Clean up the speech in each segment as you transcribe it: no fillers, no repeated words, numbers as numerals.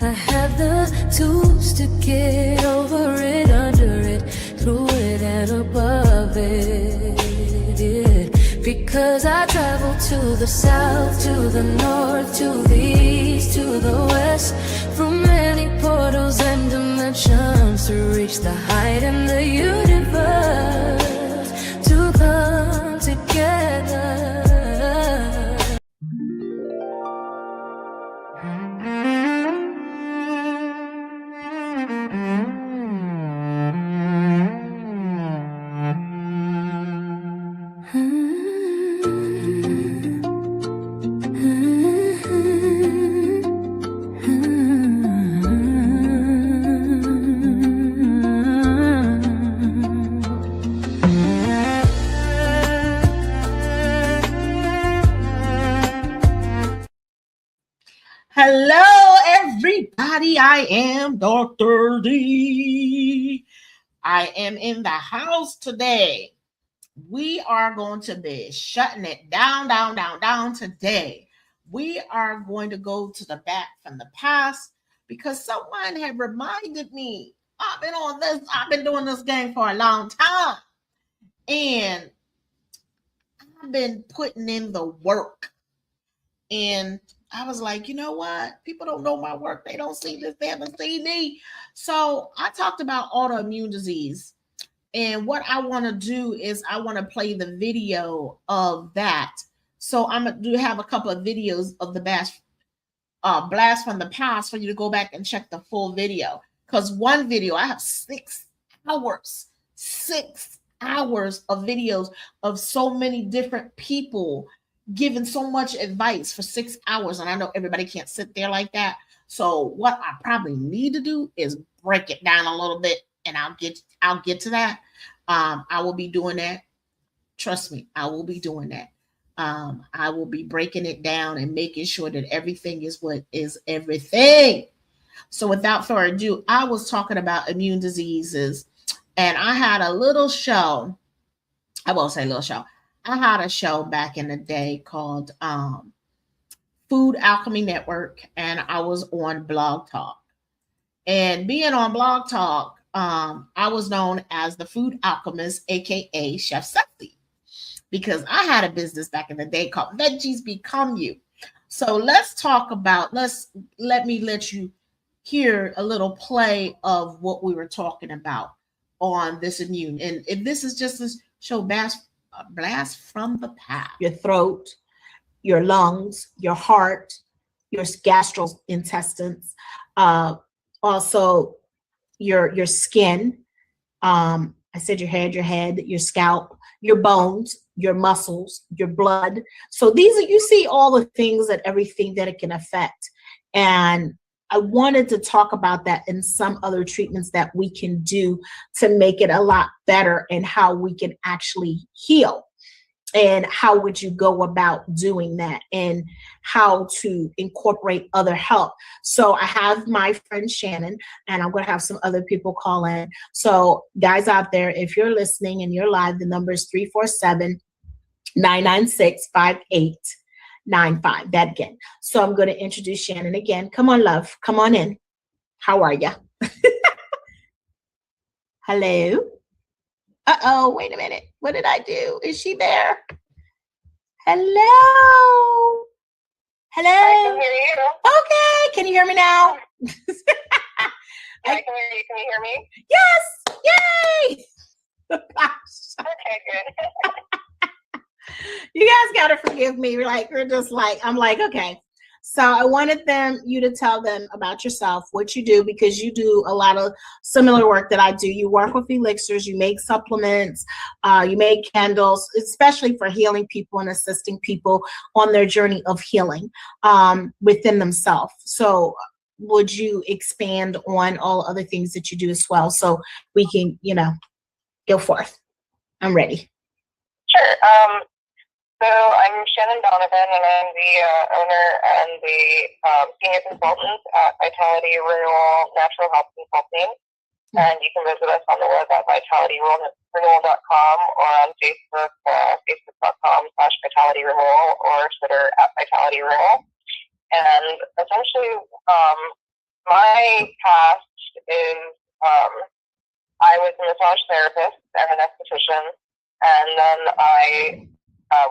I have the tools to get over it, under it, through it, and above it, yeah. Because I travel to the south, to the north, to the east, to the west, through many portals and dimensions to reach the height in the universe, to come together. Hello, everybody. I am Dr. D. I am in the house today. We are going to be shutting it down today. We are going to go to the back from the past because someone had reminded me, I've been doing this game for a long time. And I've been putting in the work. And I was like, you know what? People don't know my work. They don't see this. They haven't seen me. So I talked about autoimmune disease. And what I want to do is I want to play the video of that. So I'm going to have a couple of videos of the blast from the past for you to go back and check the full video. Because one video, I have 6 hours of videos of so many different people giving so much advice for 6 hours. And I know everybody can't sit there like that. So what I probably need to do is break it down a little bit, and I'll get to that. I will be doing that. Trust me, I will be doing that. I will be breaking it down and making sure that everything is what is everything. So without further ado, I was talking about immune diseases, and I had a little show. I won't say little show. I had a show back in the day called Food Alchemy Network, and I was on Blog Talk. And being on Blog Talk, I was known as the Food Alchemist, aka Chef Sexy, because I had a business back in the day called Veggies Become You. So let's talk about, let me let you hear a little play of what we were talking about on this immune. And if this is just this show, blast from the past. Your throat, your lungs, your heart, your gastrointestines, also your skin. I said your head, your scalp, your bones, your muscles, your blood. So you see all the things and everything that it can affect. And I wanted to talk about that and some other treatments that we can do to make it a lot better, and how we can actually heal, and how would you go about doing that, and how to incorporate other help. So I have my friend Shannon, and I'm going to have some other people call in. So guys out there, if you're listening and you're live, the number is 347-996-5895. That again. So I'm going to introduce Shannon again. Come on, love. Come on in. How are you? Hello. Uh-oh, wait a minute. What did I do? Is she there? Hello. Hello. I can hear you. Okay. Can you hear me now? I can hear you. Can you hear me? Yes. Yay. Okay, good. You guys got to forgive me. I'm like, okay. So I wanted you to tell them about yourself, what you do, because you do a lot of similar work that I do. You work with elixirs, you make supplements, you make candles, especially for healing people and assisting people on their journey of healing within themselves. So would you expand on all other things that you do as well, so we can, go forth? I'm ready. Sure. So I'm Shannon Donovan, and I'm the owner and the senior consultant at Vitality Renewal Natural Health Consulting. And you can visit us on the web at vitalityrenewal.com, or on Facebook, facebook.com/Vitality Renewal, or Twitter @Vitality Renewal. And essentially, my past is I was a massage therapist and an esthetician, and then I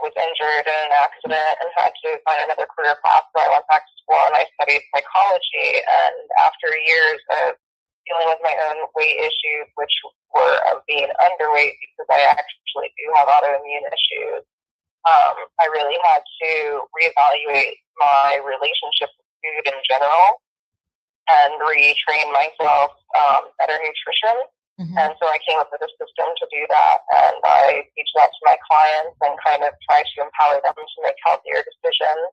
was injured in an accident and had to find another career path. So I went back to school and I studied psychology. And after years of dealing with my own weight issues, which were of being underweight because I actually do have autoimmune issues, I really had to reevaluate my relationship with food in general and retrain myself better nutrition. Mhm. And so I came up with a system to do that, and I teach that to my clients and kind of try to empower them to make healthier decisions.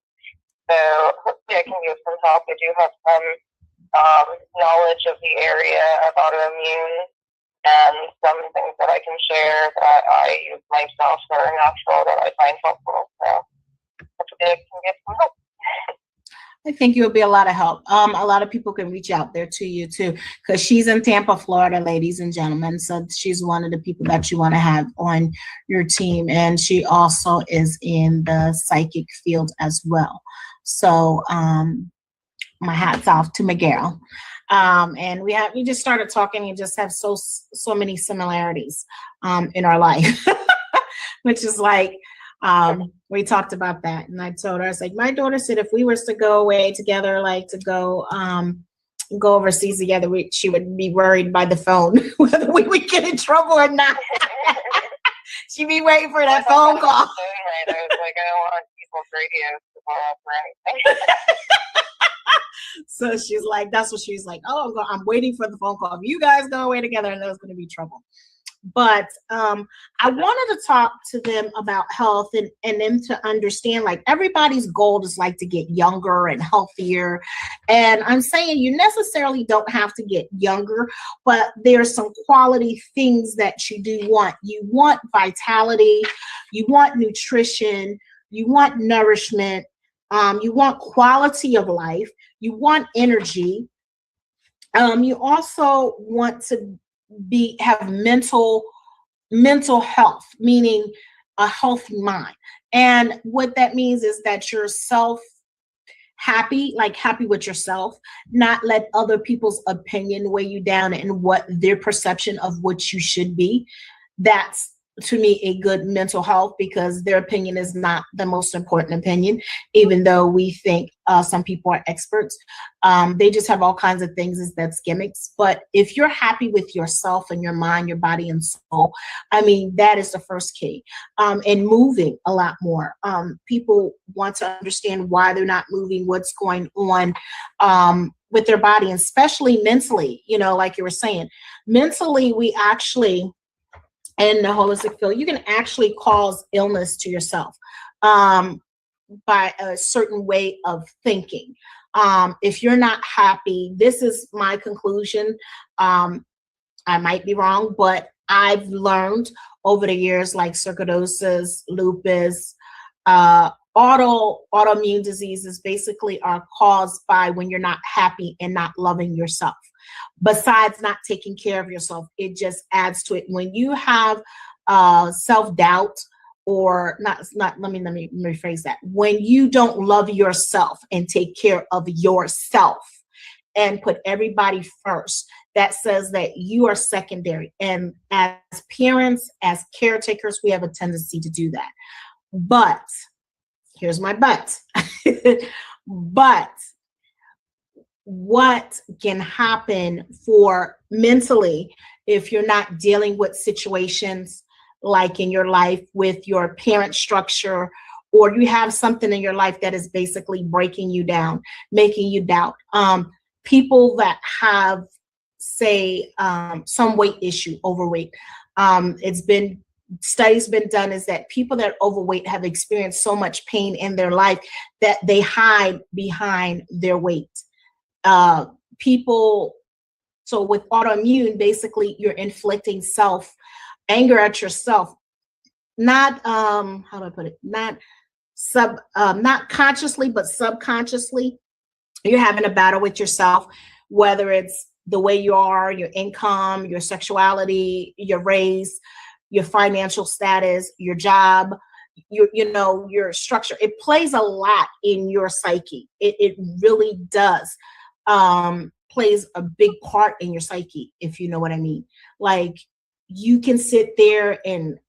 So hopefully I can give some help. I do have some knowledge of the area of autoimmune and some things that I can share that I use myself that are natural that I find helpful. So hopefully I can give some help. I think you'll be a lot of help. A lot of people can reach out there to you too, because she's in Tampa, Florida, ladies and gentlemen. So she's one of the people that you want to have on your team. And she also is in the psychic field as well. So my hat's off to Miguel. And we just started talking and just have so many similarities in our life, which is like, we talked about that, and I told her, I was like, my daughter said if we were to go away together, like to go overseas together, she would be worried by the phone whether we would get in trouble or not. She'd be waiting for that phone call. I was like, I don't want people's radios to blow up or anything. So she's like, that's what she's like. Oh, I'm waiting for the phone call. If you guys go away together, and there's going to be trouble. But I wanted to talk to them about health and them to understand, like, everybody's goal is like to get younger and healthier. And I'm saying you necessarily don't have to get younger, but there's some quality things that you do want. You want vitality, you want nutrition, you want nourishment, you want quality of life, you want energy. You also want to have mental health, meaning a healthy mind. And what that means is that you're happy with yourself, not let other people's opinion weigh you down and what their perception of what you should be. That's, to me, a good mental health, because their opinion is not the most important opinion, even though we think some people are experts. They just have all kinds of things that's gimmicks. But if you're happy with yourself and your mind, your body and soul, I mean, that is the first key. And moving a lot more. People want to understand why they're not moving, what's going on with their body, and especially mentally, like you were saying. Mentally, we actually, in the holistic field, you can actually cause illness to yourself by a certain way of thinking. If you're not happy, this is my conclusion. I might be wrong, but I've learned over the years, like sarcoidosis, lupus, autoimmune diseases basically are caused by when you're not happy and not loving yourself. Besides not taking care of yourself, it just adds to it. When you have self-doubt, or let me rephrase that. When you don't love yourself and take care of yourself and put everybody first, that says that you are secondary. And as parents, as caretakers, we have a tendency to do that. But here's my but. But what can happen for mentally if you're not dealing with situations like in your life with your parent structure, or you have something in your life that is basically breaking you down, making you doubt. People that have, say, some weight issue, overweight, studies been done is that people that are overweight have experienced so much pain in their life that they hide behind their weight. So with autoimmune, basically you're inflicting anger at yourself, not how do I put it, not consciously, but subconsciously. You're having a battle with yourself, whether it's the way you are, your income, your sexuality, your race, your financial status, your job, your structure. It plays a lot in your psyche. It really does plays a big part in your psyche, if you know what I mean. Like, you can sit there and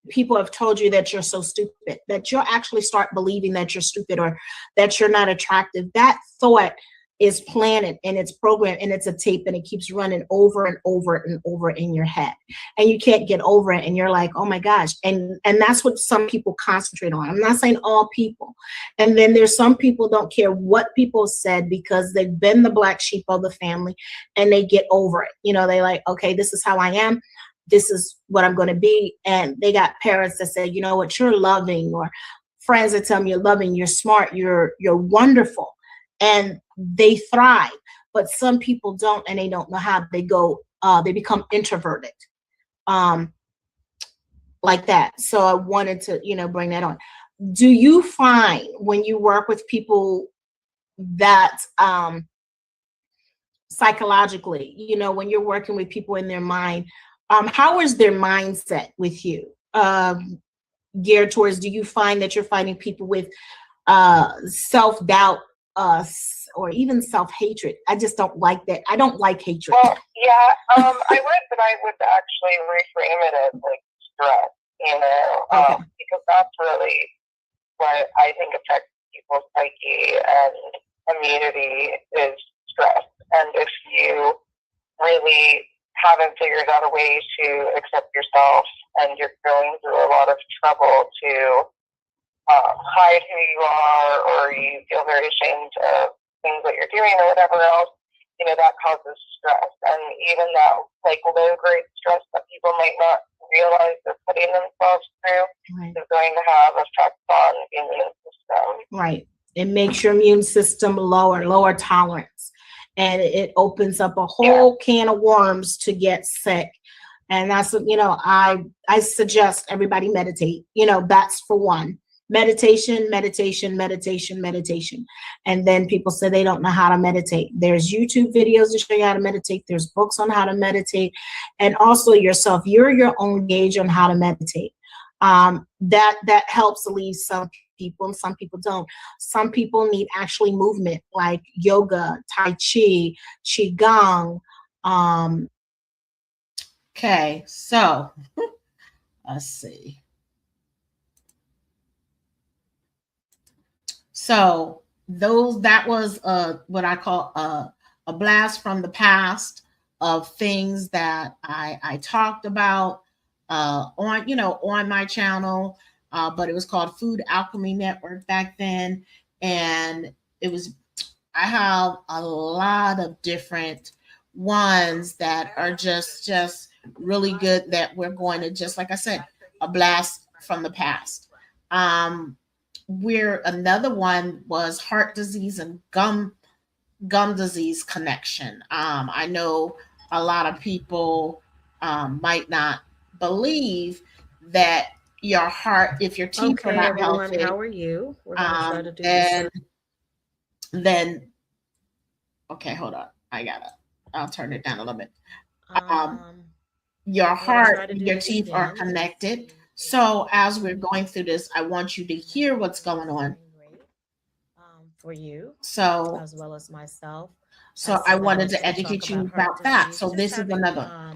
people have told you that you're so stupid, that you'll actually start believing that you're stupid or that you're not attractive. That thought is planted and it's programmed and it's a tape and it keeps running over and over and over in your head. And you can't get over it. And you're like, oh my gosh. And that's what some people concentrate on. I'm not saying all people. And then there's some people don't care what people said because they've been the black sheep of the family and they get over it. You know, they like, okay, this is how I am. This is what I'm going to be. And they got parents that say, you know what, you're loving, or friends that tell them you're loving, you're smart, you're wonderful. And they thrive. But some people don't, and they don't know how. They go, they become introverted, like that. So I wanted to, you know, bring that on. Do you find when you work with people that psychologically, you know, when you're working with people in their mind, how is their mindset with you geared towards? Do you find that you're finding people with self-doubt or even self-hatred? I just don't like that. I don't like hatred. Well, yeah, I would, but I would actually reframe it as like stress, you know, Okay. because that's really what I think affects people's psyche and immunity is stress. And if you really haven't figured out a way to accept yourself and you're going through a lot of trouble to hide who you are, or you feel very ashamed of things that you're doing or whatever else, you know, that causes stress. And even that like low grade stress that people might not realize they're putting themselves through Right. is going to have effects on the immune system. Right. It makes your immune system lower tolerance. And it opens up a whole can of worms to get sick. And that's, you know, I suggest everybody meditate. You know, that's for one. Meditation. And then people say they don't know how to meditate. There's YouTube videos to show you how to meditate. There's books on how to meditate. And also yourself. You're your own gauge on how to meditate. That helps alleviate some people, and some people don't. Some people need actually movement, like yoga, tai chi, qigong. Okay, so let's see. So that was what I call a blast from the past of things that I talked about on my channel, but it was called Food Alchemy Network back then, and I have a lot of different ones that are just really good that we're going to, just like I said, a blast from the past. Where another one was heart disease and gum disease connection. I know a lot of people might not believe that your heart, if your teeth are not everyone, healthy, how are you? We're going to try to do this. then okay, hold on. I'll turn it down a little bit. Your heart, your teeth are connected. So as we're going through this, I want you to hear what's going on. For you, So as well as myself. So I wanted to educate you about that. So this is another.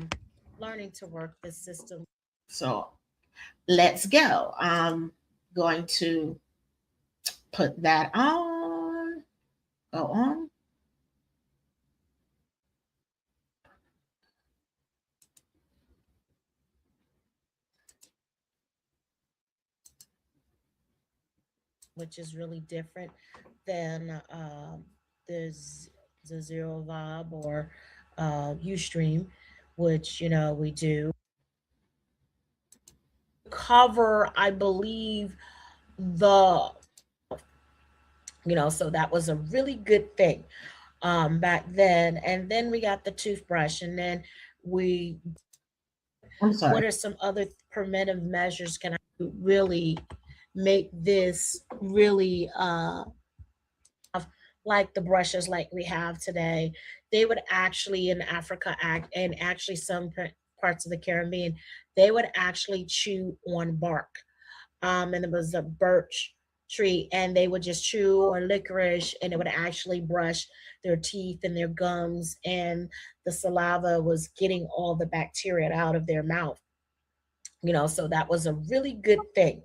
Learning to work the system. So let's go. I'm going to put that on. Go on. Which is really different than the Zero Vibe or Ustream, which, you know, we do cover, I believe, so that was a really good thing back then. And then we got the toothbrush, and then what are some other preventive measures can I really make this really like the brushes like we have today? They would actually in Africa and actually some parts of the Caribbean, they would actually chew on bark. And it was a birch tree, and they would just chew, or licorice, and it would actually brush their teeth and their gums, and the saliva was getting all the bacteria out of their mouth. So that was a really good thing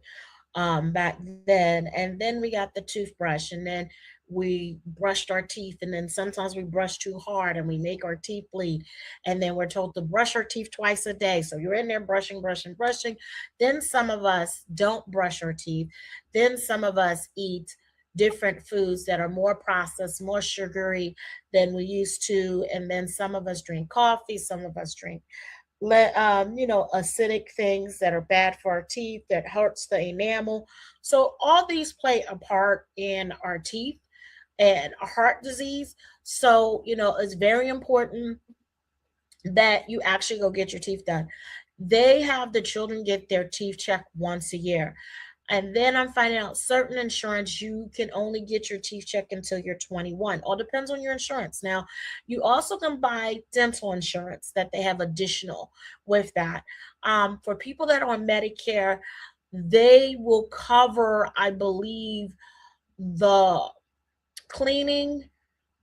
back then. And then we got the toothbrush, and then we brushed our teeth, and then sometimes we brush too hard and we make our teeth bleed, and then we're told to brush our teeth twice a day. So you're in there brushing, brushing, brushing. Then some of us don't brush our teeth. Then some of us eat different foods that are more processed, more sugary than we used to. And then some of us drink coffee, some of us drink acidic things that are bad for our teeth, that hurts the enamel. So all these play a part in our teeth and heart disease. So, it's very important that you actually go get your teeth done. They have the children get their teeth checked once a year. And then I'm finding out certain insurance, you can only get your teeth checked until you're 21. All depends on your insurance. Now, you also can buy dental insurance that they have additional with that. For people that are on Medicare, they will cover, I believe, the cleaning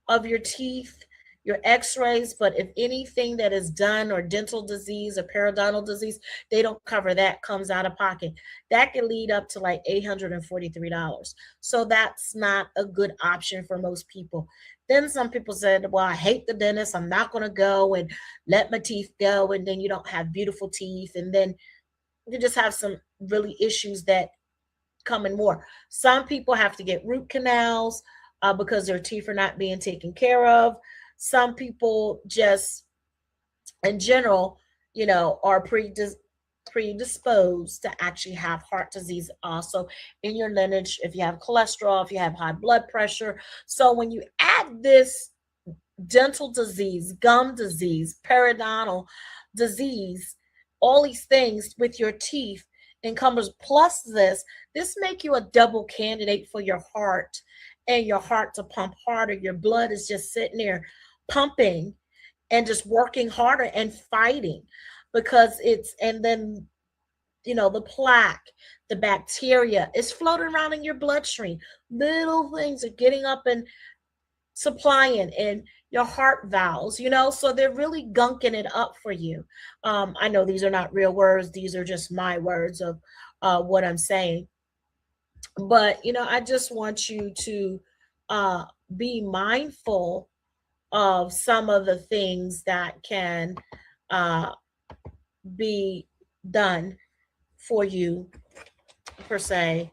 of your teeth, your x-rays, but if anything that is done, or dental disease or periodontal disease, they don't cover that, comes out of pocket. That can lead up to like $843. So that's not a good option for most people. Then some people said, well, I hate the dentist, I'm not going to go and let my teeth go. And then you don't have beautiful teeth. And then you just have some really issues that come in more. Some people have to get root canals because their teeth are not being taken care of. Some people just, in general, are predisposed to actually have heart disease also in your lineage, if you have cholesterol, if you have high blood pressure. So when you add this dental disease, gum disease, periodontal disease, all these things with your teeth encumbers, plus this make you a double candidate for your heart, and your heart to pump harder. Your blood is just sitting there pumping and just working harder and fighting, because and then the plaque, the bacteria is floating around in your bloodstream. Little things are getting up and supplying in your heart valves, so they're really gunking it up for you. I know these are not real words, these are just my words of what I'm saying. But I just want you to be mindful of some of the things that can be done for you, per se.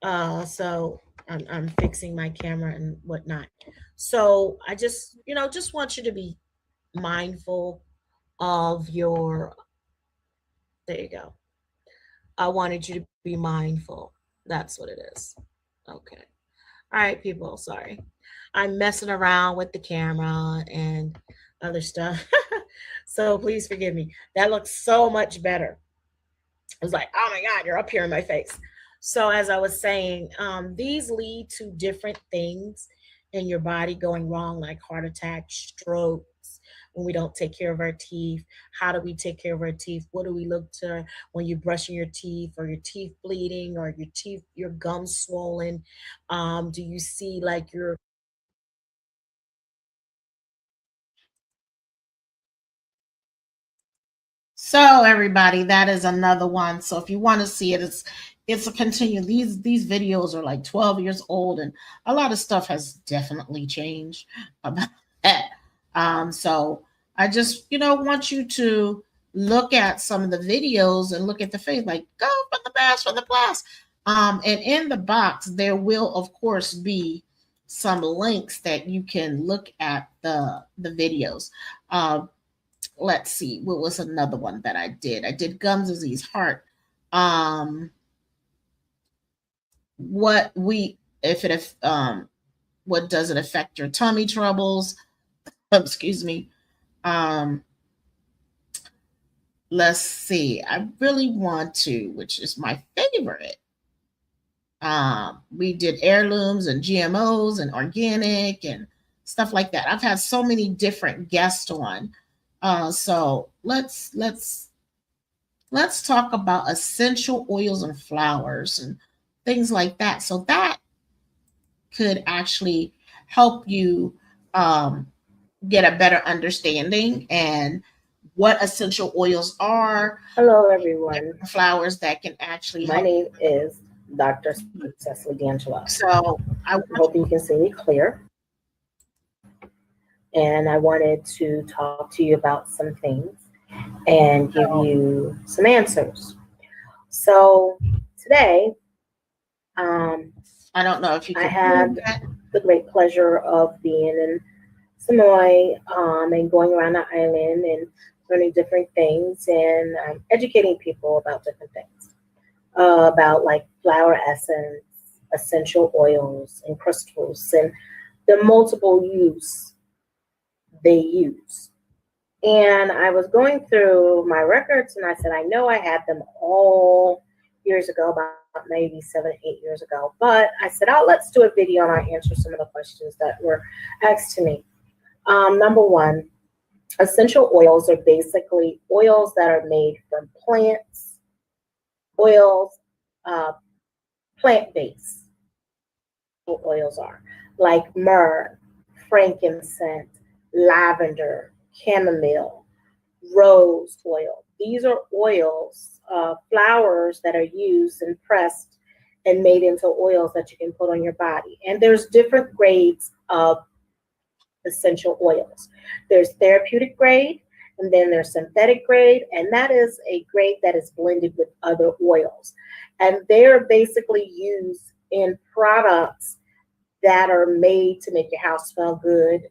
So I'm fixing my camera and whatnot. So I just want you to be mindful of your, there you go. I wanted you to be mindful. That's what it is. Okay. All right, people. Sorry. I'm messing around with the camera and other stuff. So please forgive me. That looks so much better. I was like, oh my God, you're up here in my face. So as I was saying, these lead to different things in your body going wrong, like heart attacks, strokes, when we don't take care of our teeth. How do we take care of our teeth? What do we look to when you're brushing your teeth, or your teeth bleeding, or your gums swollen? Do you see like your So everybody, that is another one. So if you want to see it, it's a continue. These videos are like 12 years old, and a lot of stuff has definitely changed about that. So I just want you to look at some of the videos and look at the face, like go for the best, for the plus. And in the box there will of course be some links that you can look at the videos. Let's see, what was another one that I did gum disease, heart, what does it affect your tummy troubles, excuse me. Let's see, I really want to, which is my favorite, we did heirlooms and GMOs and organic and stuff like that. I've had so many different guests on. So let's talk about essential oils and flowers and things like that. So that could actually help you get a better understanding and what essential oils are, Hello, everyone. flowers that can actually My help. name is Dr. Cecily D'Angelo. So I I want hope you can see me clear. And I wanted to talk to you about some things and give you some answers. So today, I don't know if you I can had hear that. the great pleasure of being in Samoa and going around the island and learning different things and educating people about different things, about like flower essence, essential oils, and crystals, and the multiple use they use. And I was going through my records and I said, I know I had them all years ago, about maybe 7, 8 years ago. But I said, oh, let's do a video and I'll answer some of the questions that were asked to me. Number one, essential oils are basically oils that are made from plants, oils, plant-based oils are like myrrh, frankincense, lavender, chamomile, rose oil. These are oils, flowers that are used and pressed and made into oils that you can put on your body. And there's different grades of essential oils. There's therapeutic grade, and then there's synthetic grade, and that is a grade that is blended with other oils. And they're basically used in products that are made to make your house smell good.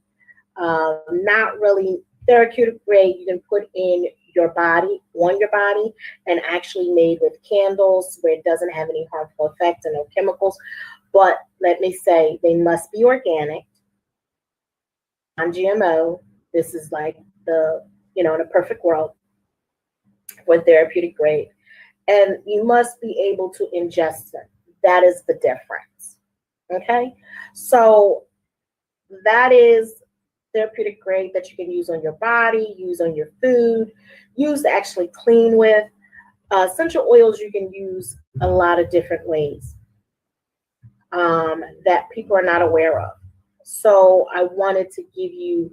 Not really therapeutic grade you can put in your body, on your body, and actually made with candles where it doesn't have any harmful effects and no chemicals. But let me say, they must be organic, non-GMO. This is like the, in a perfect world for therapeutic grade. And you must be able to ingest them. That is the difference. Okay? So that is therapeutic grade that you can use on your body, use on your food, use to actually clean with. Essential oils you can use a lot of different ways that people are not aware of. So I wanted to give you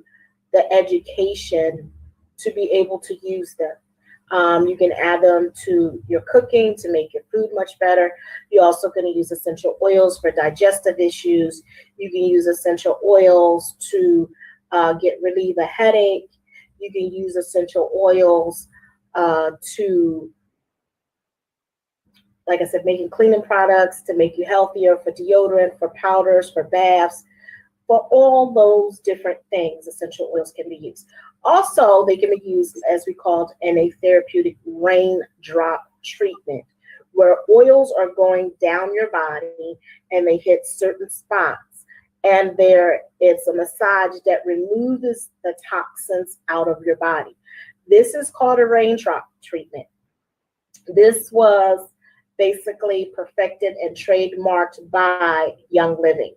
the education to be able to use them. You can add them to your cooking to make your food much better. You're also going to use essential oils for digestive issues. You can use essential oils to relieve a headache. You can use essential oils to, like I said, making cleaning products to make you healthier, for deodorant, for powders, for baths. For all those different things, essential oils can be used. Also, they can be used, as we called, in a therapeutic raindrop treatment, where oils are going down your body and they hit certain spots. And it's a massage that removes the toxins out of your body. This is called a raindrop treatment. This was basically perfected and trademarked by Young Living.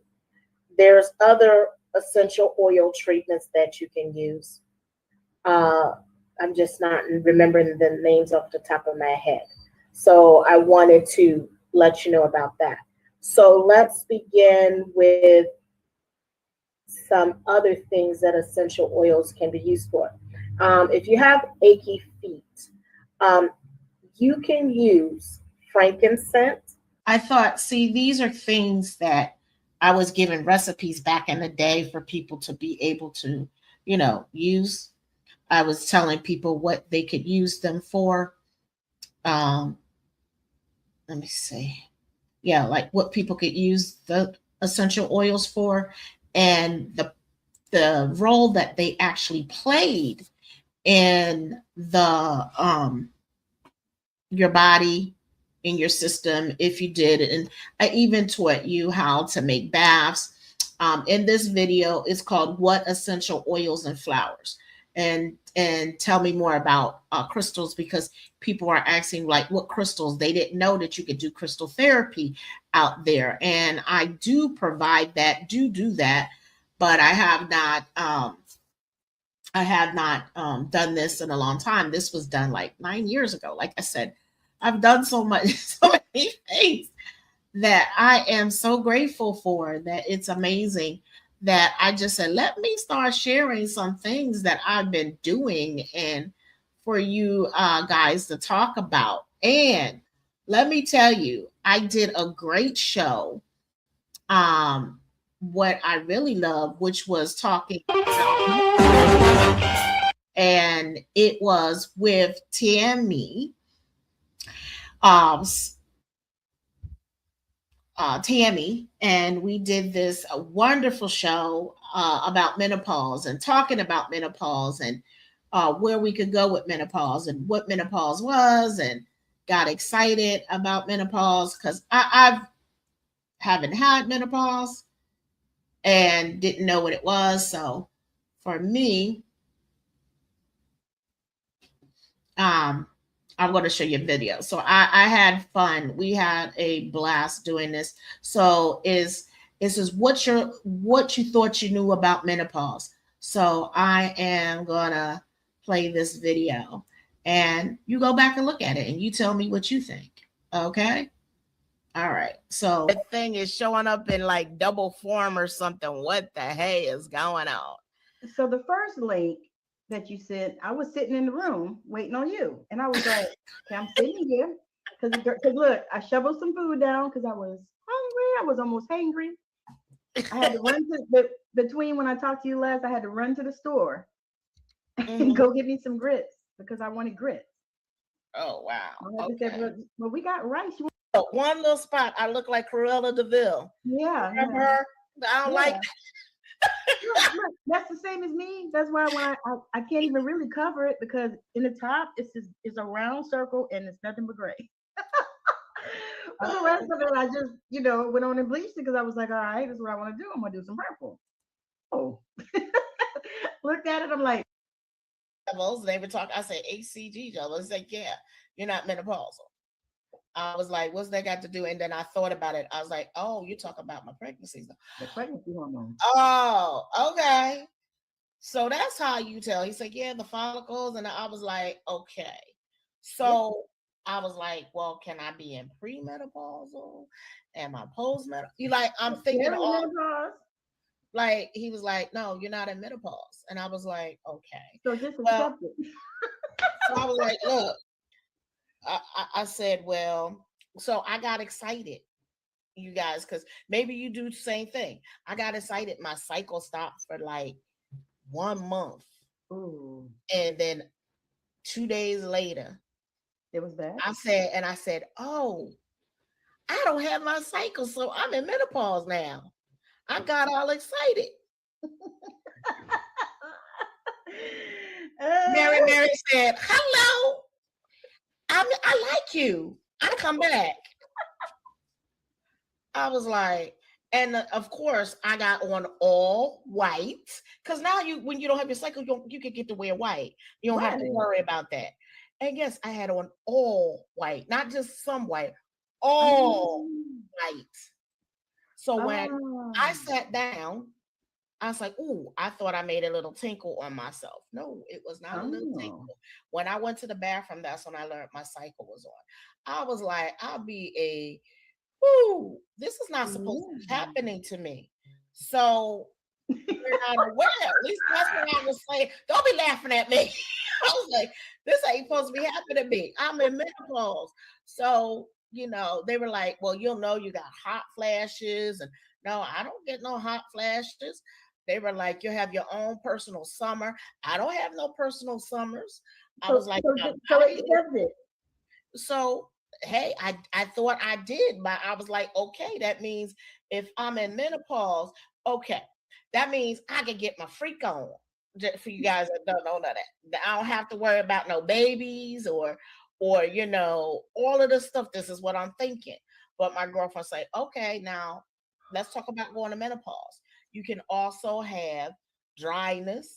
There's other essential oil treatments that you can use. I'm just not remembering the names off the top of my head. So I wanted to let you know about that. So let's begin with some other things that essential oils can be used for. If you have achy feet, you can use frankincense. I thought, see, these are things that I was given recipes back in the day for people to be able to, use. I was telling people what they could use them for. Let me see. Yeah, like what people could use the essential oils for, and the role that they actually played in the your body, in your system, if you did it. And I even taught you how to make baths. In this video, it's called What Essential Oils and Flowers. And tell me more about crystals, because people are asking like what crystals. They didn't know that you could do crystal therapy out there. And I do provide that, do that, but I have not done this in a long time. This was done like 9 years ago. Like I said, I've done so many things that I am so grateful for, that it's amazing that I just said, let me start sharing some things that I've been doing and for you guys to talk about. And let me tell you, I did a great show. What I really love, which was talking about, and it was with Tammy, um, Tammy, and we did this wonderful show about menopause and talking about menopause and where we could go with menopause and what menopause was, and got excited about menopause because I've haven't had menopause and didn't know what it was. So for me, um, I'm going to show you a video. So I had fun. We had a blast doing this. So is what you thought you knew about menopause. So I am gonna play this video and you go back and look at it and you tell me what you think. Okay. All right. So The thing is showing up in like double form or something. What the hey is going on? So the first link that you sent, I was sitting in the room waiting on you, and I was like, okay, I'm sitting here because look, I shoveled some food down because I was hungry. I was almost hangry. I had to run to between when I talked to you last. I had to run to the store and go get me some grits because I wanted grits. Oh wow. I had to say, well, we got rice. One little spot, I look like Cruella DeVille. Yeah, Remember her? I don't like Look, that's the same as me. That's why when I can't even really cover it because in the top it's a round circle and it's nothing but gray. But the rest of it, I just went on and bleached it because I was like, all right, this is what I want to do. I'm gonna do some purple. Oh, looked at it. I'm like, levels. They were talking. I said HCG levels. It's like, yeah, you're not menopausal. I was like, what's that got to do? And then I thought about it. I was like, oh, you talk about my pregnancy. the pregnancy hormone. Oh, okay. So that's how you tell. He said, yeah, the follicles. And I was like, okay. So I was like, well, can I be in premenopausal? Am I postmenopausal? You like, I'm thinking all like he was like, no, you're not in menopause. And I was like, okay. So just accept it. So I was like, look, I said, well, so I got excited, you guys, because maybe you do the same thing. I got excited. My cycle stopped for like 1 month. Ooh. And then 2 days later, it was bad. I said, oh, I don't have my cycle, so I'm in menopause now. I got all excited. Mary said, hello. I like you. I come back. I was like, and of course, I got on all white because now when you don't have your cycle, you can get to wear white. You don't have to worry about that. And yes, I had on all white, not just some white, all white. So when I sat down, I was like, ooh, I thought I made a little tinkle on myself. No, it was not a little tinkle. When I went to the bathroom, that's when I learned my cycle was on. I was like, this is not supposed to be happening to me. So you're not aware. At least that's what I was saying. Don't be laughing at me. I was like, this ain't supposed to be happening to me. I'm in menopause. So, they were like, well, you got hot flashes. And no, I don't get no hot flashes. They were like, you have your own personal summer. I don't have no personal summers. I was like, so hey, I thought I did, but I was like, okay, that means if I'm in menopause, okay, that means I can get my freak on. Just for you guys that don't know that, I don't have to worry about no babies or all of this stuff. This is what I'm thinking. But my girlfriend said, okay, now let's talk about going to menopause. You can also have dryness.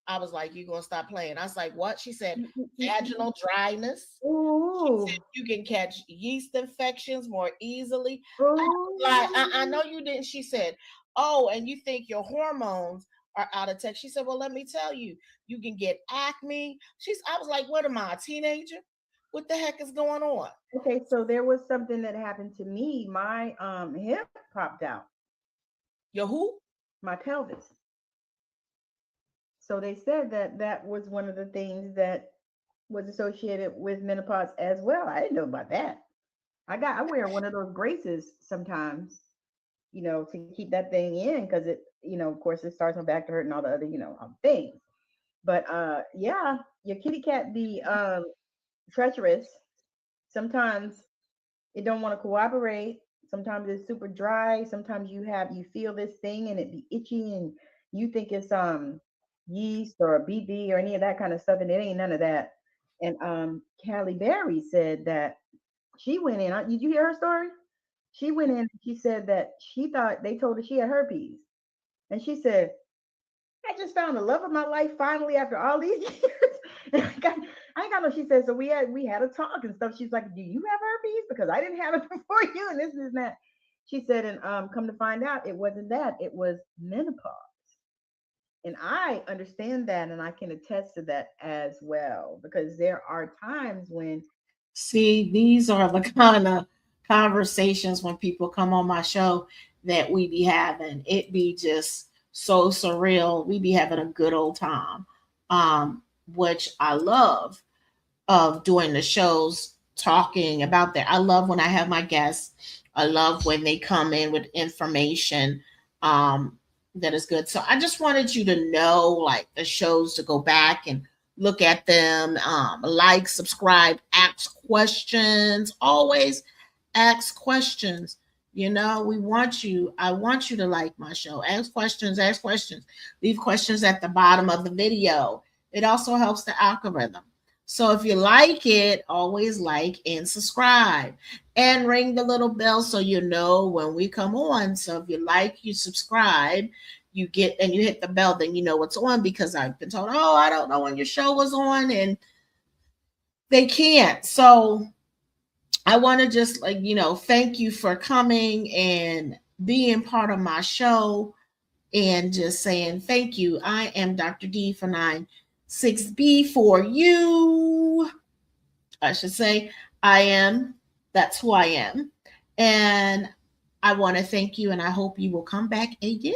I was like, you're going to stop playing. I was like, what? She said, vaginal dryness. She said, you can catch yeast infections more easily. I know you didn't. She said, oh, and you think your hormones are out of touch. She said, well, let me tell you, you can get acne. I was like, what am I, a teenager? What the heck is going on? Okay, so there was something that happened to me. My hip popped out, Your who? my pelvis. So they said that that was one of the things that was associated with menopause as well. I didn't know about that. I wear one of those braces sometimes, to keep that thing in because it, of course, it starts my back to hurt and all the other, things. But yeah, your kitty cat be treacherous. Sometimes it don't want to cooperate. Sometimes it's super dry. Sometimes you feel this thing and it be itchy and you think it's yeast or a BB or any of that kind of stuff, and it ain't none of that. And Callie Berry said that she went in. Did you hear her story? She went in. She said that she thought they told her she had herpes, and she said, "I just found the love of my life finally after all these years." And I got no. She said, "So we had a talk and stuff." She's like, "Do you have herpes? Because I didn't have it before you." And this and that. She said, and come to find out, it wasn't that. It was menopause. And I understand that, and I can attest to that as well, because there are times when See, these are the kind of conversations when people come on my show that we be having. It be just so surreal. We be having a good old time, which I love of doing the shows, talking about that. I love when I have my guests. I love when they come in with information that is good. So I just wanted you to know, like, the shows, to go back and look at them, like, subscribe, ask questions, always ask questions. I want you to like my show. Ask questions, leave questions at the bottom of the video. It also helps the algorithm. So if you like it, always like and subscribe and ring the little bell so you know when we come on. So if you like, you subscribe, you hit the bell, then you know what's on, because I've been told, oh, I don't know when your show was on, and they can't. So I want to just thank you for coming and being part of my show, and just saying thank you. I am Dr. D for 96B for you. I should say that's who I am. And I want to thank you, and I hope you will come back again.